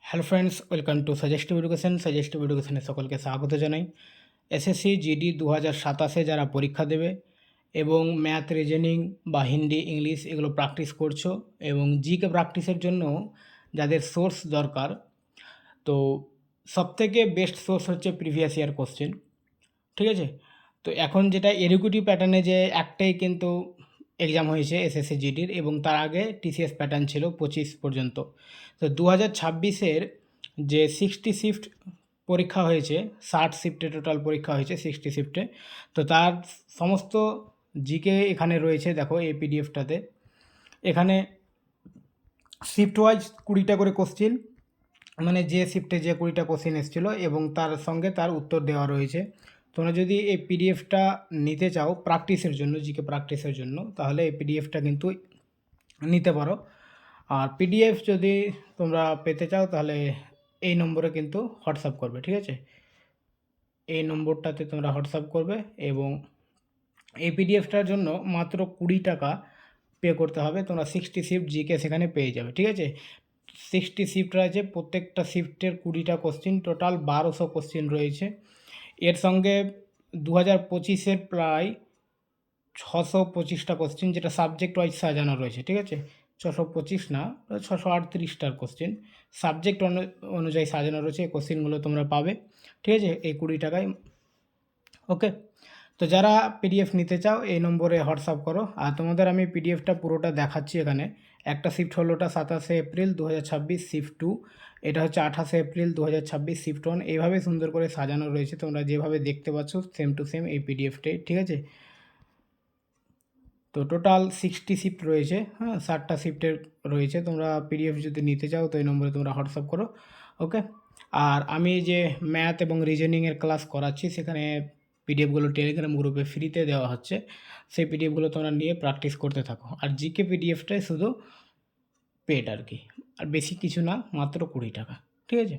Hello friends, welcome to suggestive এডুকেশনে সকলকে স্বাগত জানাই। এসএসসি জিডি 2027 যারা পরীক্ষা দেবে এবং ম্যাথ, রিজনিং বা হিন্দি, ইংলিশ এগুলো প্র্যাকটিস করছো এবং জিকে প্র্যাকটিসের জন্য যাদের সোর্স দরকার, তো সবথেকে বেস্ট সোর্স হচ্ছে প্রিভিয়াস ইয়ার কোশ্চেন। ঠিক আছে? তো এখন যেটা এডুকেটিভ প্যাটার্নে যে একটাই কিন্তু এক্সাম হয়েছে এসএসসি জিডির, এবং তার আগে টিসিএস প্যাটার্ন ছিল 25 পর্যন্ত। তো 2026-এর যে 60 শিফট পরীক্ষা হয়েছে, 60 শিফটে টোটাল পরীক্ষা হয়েছে 60 শিফটে। তো তার সমস্ত জিকে এখানে রয়েছে, দেখো এই পিডিএফটাতে। এখানে শিফট ওয়াইজ 20টা করে কোশ্চিন, মানে যে শিফটে যে 20টা কোশ্চিন এসেছিলো এবং তার সঙ্গে তার উত্তর দেওয়া রয়েছে। তোমরা যদি এই পিডিএফটা নিতে চাও প্র্যাকটিসের জন্য, জিকে প্র্যাকটিসের জন্য, তাহলে এই পিডিএফটা কিন্তু নিতে পারো। আর পিডিএফ যদি তোমরা পেতে চাও তাহলে এই নম্বরে কিন্তু হোয়াটসঅ্যাপ করবে, ঠিক আছে? এই নম্বরটাতে তোমরা হোয়াটসঅ্যাপ করবে এবং এই পিডিএফটার জন্য মাত্র 20 টাকা পে করতে হবে। তোমরা 60 শিফট জিকে সেখানে পেয়ে যাবে, ঠিক আছে? 60 শিফট রয়েছে, প্রত্যেকটা শিফটের 20টা কোশ্চিন, টোটাল 1200 কোশ্চিন রয়েছে। এর সঙ্গে 2025-এর প্রায় 625টা কোশ্চিন, যেটা সাবজেক্ট ওয়াইজ সাজানো রয়েছে, ঠিক আছে? 625 না, 638টার কোশ্চিন সাবজেক্ট অনুযায়ী সাজানো রয়েছে। এই কোশ্চিনগুলো তোমরা পাবে, ঠিক আছে, এই 20 টাকায়। ওকে, তো যারা পিডিএফ নিতে চাও এই নম্বরে হোয়াটসঅ্যাপ করো। আর তোমাদের আমি পিডিএফটা পুরোটা দেখাচ্ছি এখানে। একটা শিফট হলো ওটা 27শে এপ্রিল 2026 শিফট 2, এটা হচ্ছে 28শে এপ্রিল 2026 শিফট 1। এইভাবে সুন্দর করে সাজানো রয়েছে, তোমরা যেভাবে দেখতে পাচ্ছ সেম টু সেম এই পিডিএফটাই, ঠিক আছে? তো টোটাল 60 শিফট রয়েছে, হ্যাঁ, 60টা শিফটের রয়েছে। তোমরা পিডিএফ যদি নিতে চাও তো এই নম্বরে তোমরা হোয়াটসঅ্যাপ করো। ওকে, আর আমি যে ম্যাথ এবং রিজনিংয়ের ক্লাস করাচ্ছি সেখানে পিডিএফগুলো টেলিগ্রাম গ্রুপে ফ্রিতে দেওয়া হচ্ছে। সেই পিডিএফগুলো তোমরা নিয়ে প্র্যাকটিস করতে থাকো। আর জিকে পিডিএফটাই শুধু পেড আর কি, আর বেশি কিছু না, মাত্র 20 টাকা, ঠিক আছে?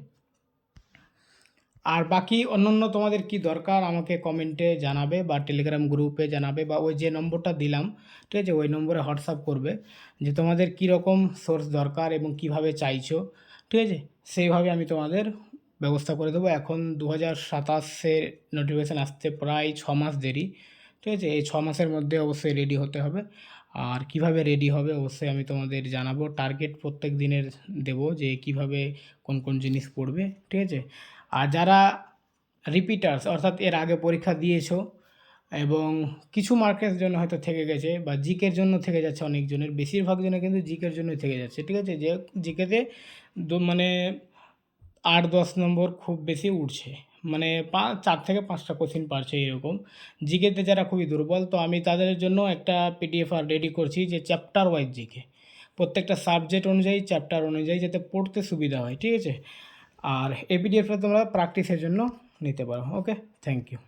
আর বাকি অন্যান্য তোমাদের কি দরকার আমাকে কমেন্টে জানাবে বা টেলিগ্রাম গ্রুপে জানাবে, বা ওই যে নম্বরটা দিলাম, ঠিক আছে, ওই নম্বরে হোয়াটসঅ্যাপ করবে যে তোমাদের কী রকম সোর্স দরকার এবং কিভাবে চাইছো, ঠিক আছে? সেইভাবে আমি তোমাদের ব্যবস্থা করে দেবো। এখন 2027-এর নোটিফিকেশান আসতে প্রায় 6 মাস দেরি, ঠিক আছে? এই 6 মাসের মধ্যে অবশ্যই রেডি হতে হবে। আর কিভাবে রেডি হবে অবশ্যই আমি তোমাদের জানাবো। টার্গেট প্রত্যেক দিনের দেবো যে কিভাবে কোন কোন জিনিস পড়বে, ঠিক আছে? আর যারা রিপিটার্স, অর্থাৎ এর আগে পরীক্ষা দিয়েছো এবং কিছু মার্কের জন্য হয়তো থেকে গেছে বা জিকের জন্য থেকে যাচ্ছে, অনেকজনের, বেশিরভাগ জনের কিন্তু জিকের জন্যই থেকে যাচ্ছে, ঠিক আছে? যে জিকেতে মানে 8-10 নম্বর খুব বেশি উঠছে, মানে 4 থেকে 5টা কোশ্চিন পারছে এরকম। জিকেতে যারা খুবই দুর্বল, তো আমি তাদের জন্য একটা পিডিএফ আর রেডি করছি যে চ্যাপ্টার ওয়াইজ জিকে, প্রত্যেকটা সাবজেক্ট অনুযায়ী, চ্যাপ্টার অনুযায়ী, যাতে পড়তে সুবিধা হয়, ঠিক আছে? আর এই পিডিএফটা তোমরা প্র্যাকটিসের জন্য নিতে পারো। ওকে, থ্যাংক ইউ।